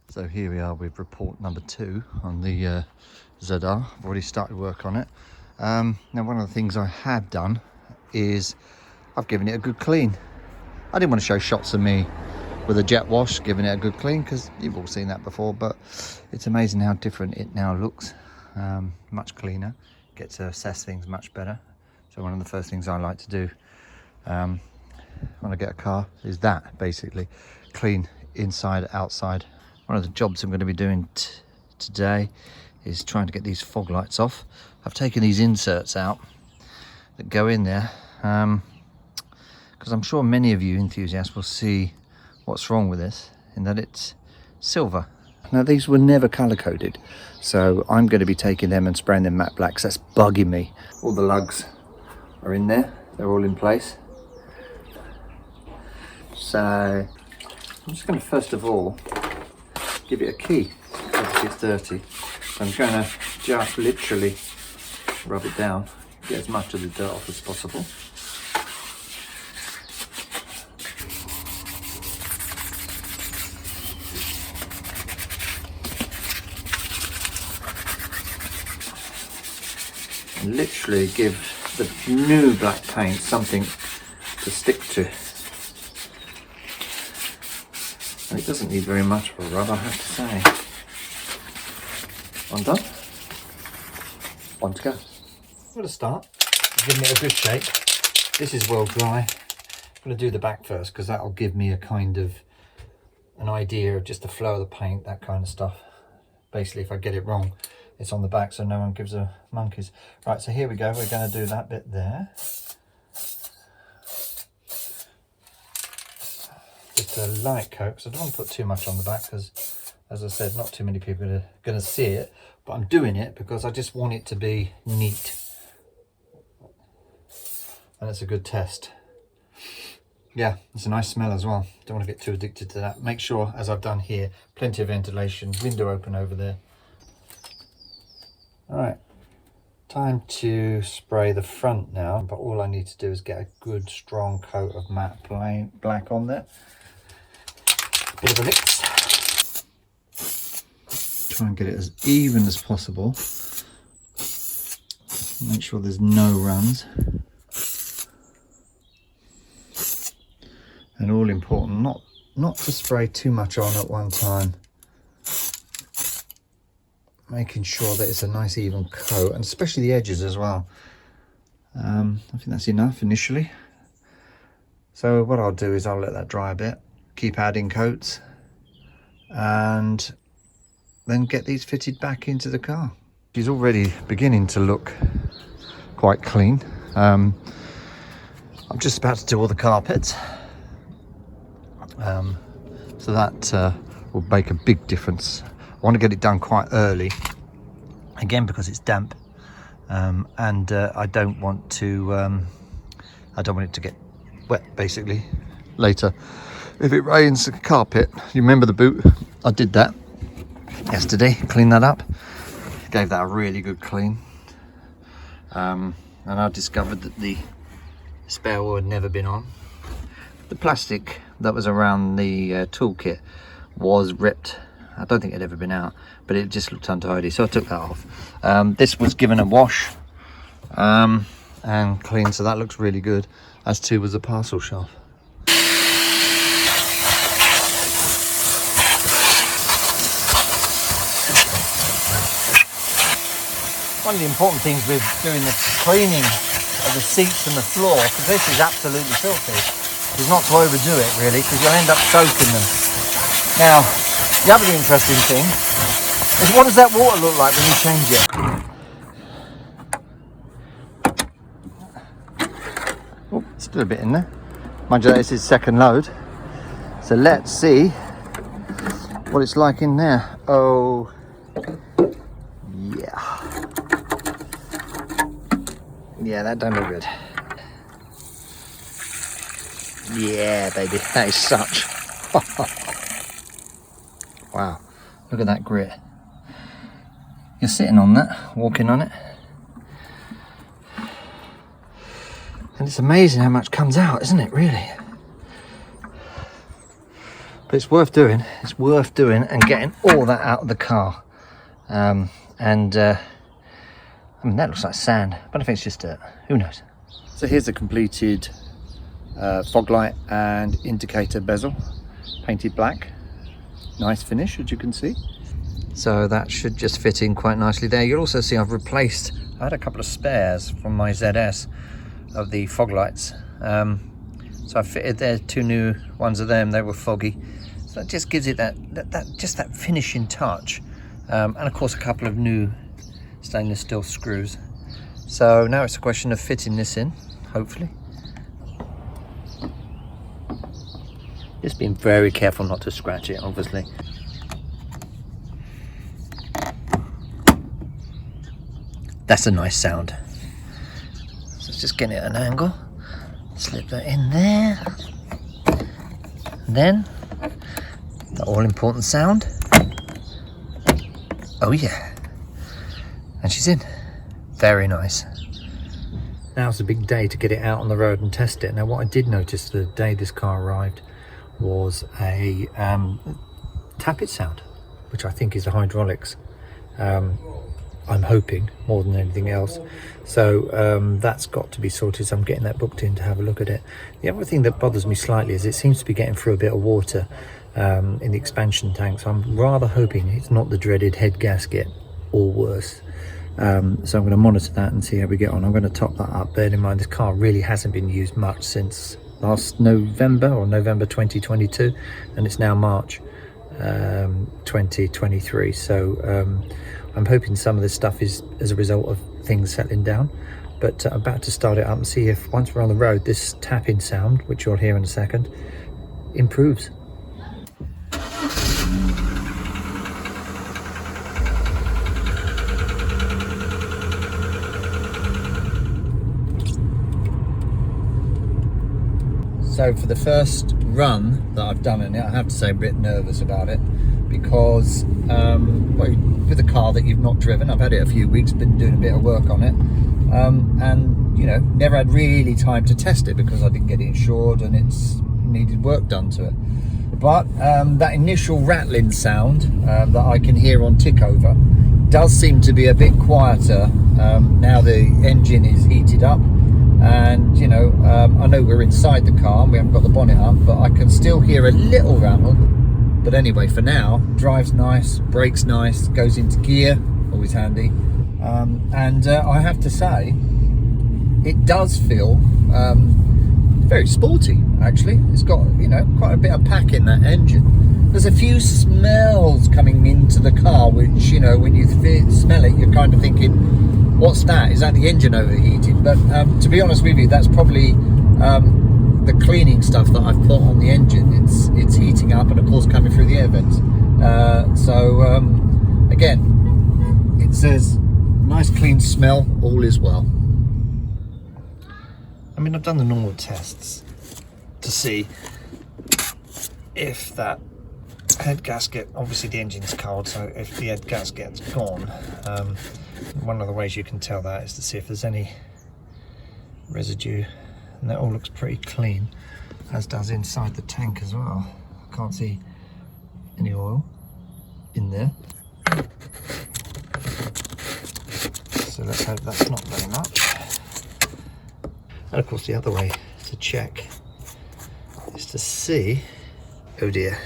So here we are with report number 2 on the ZR. I've already started work on it. Now one of the things I have done is I've given it a good clean. I didn't want to show shots of me with a jet wash giving it a good clean because you've all seen that before, but it's amazing how different it now looks. Much cleaner, get to assess things much better. So one of the first things I like to do when I get a car is that, basically clean inside, outside. One of the jobs I'm going to be doing today is trying to get these fog lights off. I've taken these inserts out that go in there because I'm sure many of you enthusiasts will see what's wrong with this, in that it's silver. Now these were never color coded, so I'm going to be taking them and spraying them matte blacks. That's bugging me. All the lugs are in there, they're all in place. So I'm just going to first of all give it a key. Obviously it's dirty, so I'm going to just literally rub it down, get as much of the dirt off as possible. And literally give the new black paint something to stick to. And it doesn't need very much of a rub, I have to say. One done. One to go. I'm going to start giving it a good shake. This is well dry. I'm going to do the back first because that'll give me a kind of an idea of just the flow of the paint, that kind of stuff. Basically, if I get it wrong, it's on the back so no one gives a monkeys. Right, so here we go. We're going to do that bit there. Just a light coat, because I don't want to put too much on the back because, as I said, not too many people are going to see it, but I'm doing it because I just want it to be neat. And it's a good test. Yeah, it's a nice smell as well. Don't want to get too addicted to that. Make sure, as I've done here, plenty of ventilation, window open over there. All right, time to spray the front now, but all I need to do is get a good strong coat of matte black on there. Bit of a mix. Try and get it as even as possible. Make sure there's no runs. And all important, not to spray too much on at one time. Making sure that it's a nice even coat, and especially the edges as well. I think that's enough initially. So what I'll do is I'll let that dry a bit, keep adding coats, and then get these fitted back into the car. She's already beginning to look quite clean. I'm just about to do all the carpets. So that will make a big difference. I want to get it done quite early, again because it's damp, and I don't want it to get wet basically later. If it rains, the carpet, you remember the boot? I did that yesterday, cleaned that up, gave that a really good clean, and I discovered that the spare wheel had never been on. The plastic that was around the toolkit was ripped. I don't think it had ever been out, but it just looked untidy, so I took that off. This was given a wash and clean, so that looks really good, as too was the parcel shelf. One of the important things with doing the cleaning of the seats and the floor, because this is absolutely filthy, is not to overdo it really, because you'll end up soaking them. Now, the other interesting thing is, what does that water look like when you change it? Oh, still a bit in there. Mind you, this is second load. So let's see what it's like in there. Oh, yeah. Yeah, that don't look good. Yeah, baby, that is such. Wow, look at that grit. You're sitting on that, walking on it. And it's amazing how much comes out, isn't it, really? But it's worth doing. It's worth doing and getting all that out of the car. I mean, that looks like sand, but I think it's just dirt. Who knows? So here's the completed fog light and indicator bezel, painted black. Nice finish, as you can see. So that should just fit in quite nicely there. You'll also see I've replaced, I had a couple of spares from my ZS of the fog lights. So I fitted there 2 new ones of them. They were foggy. So that just gives it that finishing touch. And of course a couple of new stainless steel screws. So now it's a question of fitting this in, hopefully. Just being very careful not to scratch it, obviously. That's a nice sound. So let's just get it at an angle. Slip that in there. And then the all important sound. Oh yeah. And she's in. Very nice. Now it's a big day to get it out on the road and test it. Now what I did notice the day this car arrived was a tappet sound, which I think is the hydraulics. I'm hoping more than anything else. So that's got to be sorted. So I'm getting that booked in to have a look at it. The other thing that bothers me slightly is it seems to be getting through a bit of water in the expansion tank. So I'm rather hoping it's not the dreaded head gasket or worse. So I'm going to monitor that and see how we get on. I'm going to top that up. Bear in mind this car really hasn't been used much since last November or November 2022, and it's now March 2023. So I'm hoping some of this stuff is as a result of things settling down, but I'm about to start it up and see if once we're on the road this tapping sound, which you'll hear in a second, improves. So for the first run that I've done in it, I have to say I'm a bit nervous about it because well, with a car that you've not driven, I've had it a few weeks, been doing a bit of work on it, and you know, never had really time to test it because I didn't get it insured and it's needed work done to it. But that initial rattling sound that I can hear on tick over does seem to be a bit quieter now the engine is heated up. And you know, I know we're inside the car and we haven't got the bonnet up, but I can still hear a little rattle. But anyway, for now, drives nice, brakes nice, goes into gear, always handy. And I have to say, it does feel very sporty, actually. It's got, you know, quite a bit of pack in that engine. There's a few smells coming into the car, which, you know, when you smell it, you're kind of thinking, what's that? Is that the engine overheating? But to be honest with you, that's probably the cleaning stuff that I've put on the engine. It's heating up and of course coming through the air vents. Again, it says nice clean smell, all is well. I mean, I've done the normal tests to see if that head gasket, obviously the engine's cold, so if the head gasket's gone, one of the ways you can tell that is to see if there's any residue, and that all looks pretty clean, as does inside the tank as well. I can't see any oil in there, so let's hope that's not very much. And of course the other way to check is to see, oh dear,